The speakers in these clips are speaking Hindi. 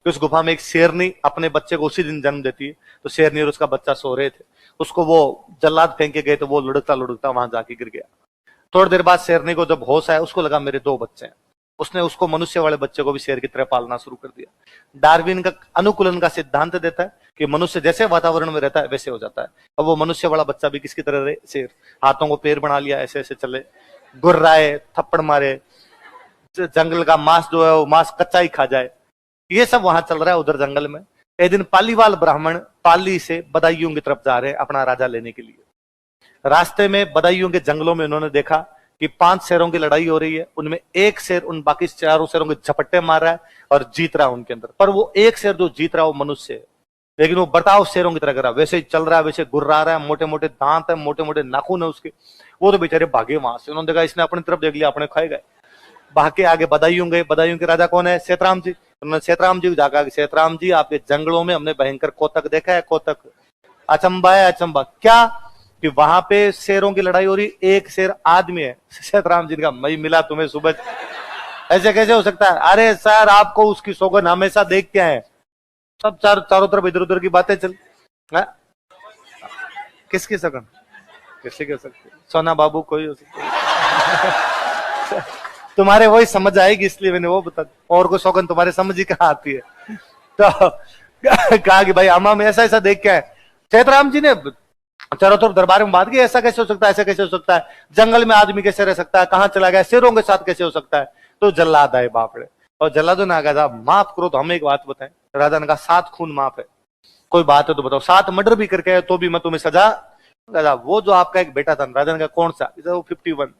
कि उस गुफा में एक शेरनी अपने बच्चे को उसी दिन जन्म देती है। तो शेरनी और उसका बच्चा सो रहे थे, उसको वो जल्लाद फेंक के गए तो वो लुढ़कता लुढ़कता वहां जाके गिर गया। थोड़ी देर बाद शेरनी को जब होश आया, उसको लगा मेरे दो बच्चे हैं। उसने उसको मनुष्य वाले बच्चे को भी शेर की तरह पालना शुरू कर दिया। डार्विन का अनुकूलन का सिद्धांत देता है कि मनुष्य जैसे वातावरण में रहता है वैसे हो जाता है। अब वो मनुष्य वाला बच्चा भी किसकी तरह रहे? शेर। हाथों को पैर बना लिया, ऐसे ऐसे चले, गुर्राए, थप्पड़ मारे, जंगल का मांस जो है वो मांस कच्चा ही खा जाए। ये सब वहां चल रहा है उधर जंगल में। एक दिन पालीवाल ब्राह्मण पाली से बदायूं की तरफ जा रहे हैं अपना राजा लेने के लिए। रास्ते में बदायूं के जंगलों में उन्होंने देखा कि 5 शेरों की लड़ाई हो रही है। उनमें एक शेर उन बाकी 4 शेरों के झपट्टे मार रहा है और जीत रहा है उनके अंदर। पर वो एक शेर जो जीत रहा है वो मनुष्य है, लेकिन वो बर्ताव शेरों की तरह कर रहा है, वैसे ही चल रहा है, वैसे गुर्रा रहा है, मोटे मोटे दांत है, मोटे मोटे नाखून है उसके। वो तो बेचारे भागे वहां से। उन्होंने देखा इसने अपनी तरफ देख लिया, अपने खाए गए। भाग के आगे बदायूं गए। बदायूं के राजा कौन है? सेतराम जी। उन्होंने सेतराम जी को जाकर, सेतराम जी आपके जंगलों में हमने भयंकर कोतक देखा है। कोतक अचंबा है, अचंबा क्या कि वहां पे शेरों की लड़ाई हो रही, एक शेर आदमी है। सेतराम जी का मई मिला तुम्हें सुबह, ऐसे कैसे हो सकता है? अरे सर आपको उसकी सौगंध हमेशा देख के आए। सब चारों तरफ इधर उधर की बातें चल। किसकी सौगंध? किसकी कह सकते? सोना बाबू कोई हो सकता। तुम्हारे वही समझ आएगी इसलिए मैंने वो बता, और कोई सौगंध तुम्हारे समझ ही कहाँ आती है। तो कहा कि भाई अम्मा में ऐसा ऐसा देख के आए। सेतराम जी ने चारों तरफ दरबार में बात की, ऐसा कैसे हो सकता है, ऐसा कैसे हो सकता है, जंगल में आदमी कैसे रह सकता है, कहां चला गया, शेरों के साथ कैसे हो सकता है। तो जल्लाद आए बापड़े, और जल्लादों ने कहा माफ करो तो हमें एक बात बताएं। राजा ने कहा 7 खून माफ है, कोई बात है तो बताओ। 7 मर्डर भी करके है तो भी मैं तुम्हें सजा। राजा वो जो आपका एक बेटा था, राजा ने कहा कौन सा? वो 51।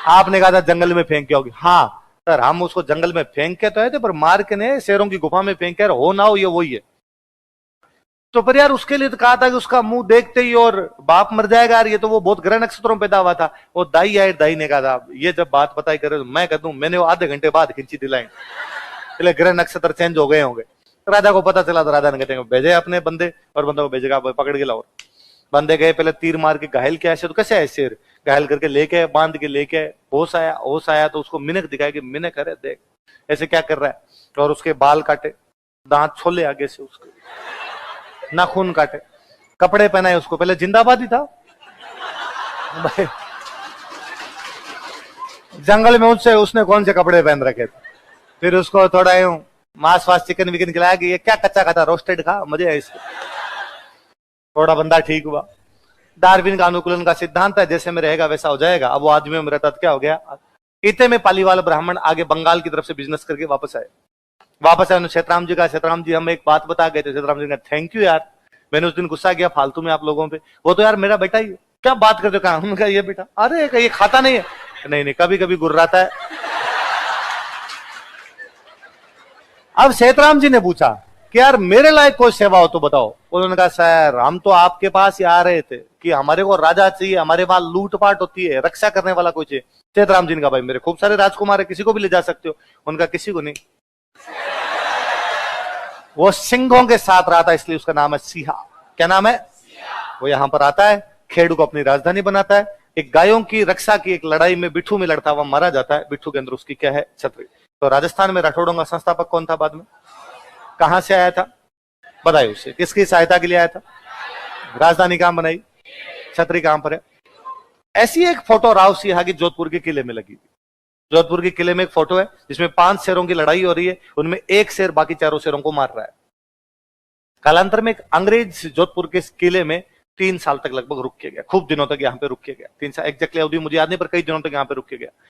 आपने कहा था जंगल में फेंक के आओगे। हाँ सर हम उसको जंगल में फेंक के तो आए थे, पर मार के नहीं, शेरों की गुफा में फेंक के हो ना हो ये वही है। तो पर यार उसके लिए तो कहा था कि उसका मुंह देखते ही और बाप मर जाएगा यार, ये तो वो बहुत ग्रह नक्षत्रों में पैदा हुआ था। वो दाई आए, दाई ने कहा था ये जब बात बताई करे तो मैं कह दूं मैंने वो आधे घंटे बाद खिंची दिलाई, इसलिए ग्रह नक्षत्र चेंज हो गए होंगे। तो राजा को पता चला, तो राजा ने कहते हैं भेजे अपने बंदे, और बंदों को भेजेगा पकड़ के लाओ। बंदे गए, पहले तीर मार के घायल किया। ऐसे तो कैसे है शेर? घायल करके लेके बांध के लेके होश आया तो उसको मिनक दिखाया कि मिनक करे देख ऐसे क्या कर रहा है, और उसके बाल काटे, दांत छोले आगे से, उसके नाखून काटे, कपड़े पहनाए उसको। पहले जिंदाबाद ही था भाई, जंगल में उससे उसने कौन से कपड़े पहन रखे थे। फिर उसको थोड़ा यूं मांस वास चिकन विकन खिलाया कि ये क्या कच्चा खाता, रोस्टेड खा, मजे है इसको। थोड़ा बंदा ठीक हुआ। डार्विन का अनुकूलन का सिद्धांत है, जैसे में रहेगा वैसा हो जाएगा। अब वो आदमियों में रहता तो क्या हो गया। इतने में पालीवाल ब्राह्मण आगे बंगाल की तरफ से बिजनेस करके वापस आए। सेतराम जी का, सेतराम जी हम एक बात बता गए थे। सेतराम जी ने थैंक यू यार, मैंने उस दिन गुस्सा किया फालतू में आप लोगों पे, वो तो यार मेरा बेटा ही है। क्या बात करते हो? कहा उनका ये बेटा? अरे ये खाता नहीं है। नहीं कभी कभी गुर्राता है। अब सेतराम जी ने पूछा कि यार मेरे लायक कोई सेवा हो तो बताओ। उन्होंने कहा सर हम तो आपके पास ही आ रहे थे कि हमारे को राजा चाहिए, हमारे पास लूटपाट होती है, रक्षा करने वाला कोई चाहिए। सेतराम जी ने कहा भाई मेरे खूब सारे राजकुमार है, किसी को भी ले जा सकते हो। उनका किसी को नहीं, वो सिंहों के साथ रहा था इसलिए उसका नाम है सिंहा। क्या नाम है? वो यहां पर आता है, खेड़ू को अपनी राजधानी बनाता है। एक गायों की रक्षा की एक लड़ाई में बिट्ठू में लड़ता हुआ मारा जाता है। बिट्ठू के अंदर उसकी क्या है? छतरी। तो राजस्थान में राठौड़ों का संस्थापक कौन था बाद में? कहां से आया था? बदायूं से। किसकी सहायता के लिए आया था? राजधानी कहां बनाई? छतरी कहां पर है? ऐसी एक फोटो राव सिंहा की जोधपुर के किले में लगी थी। जोधपुर के किले में एक फोटो है जिसमें 5 शेरों की लड़ाई हो रही है, उनमें एक शेर बाकी 4 शेरों को मार रहा है। कालांतर में एक अंग्रेज जोधपुर के किले में 3 साल तक लगभग रुक के गया, खूब दिनों तक यहाँ पे रुक के गया। 3 साल एग्जैक्टली अवधि मुझे याद नहीं, पर कई दिनों तक यहाँ पे रुक के गया।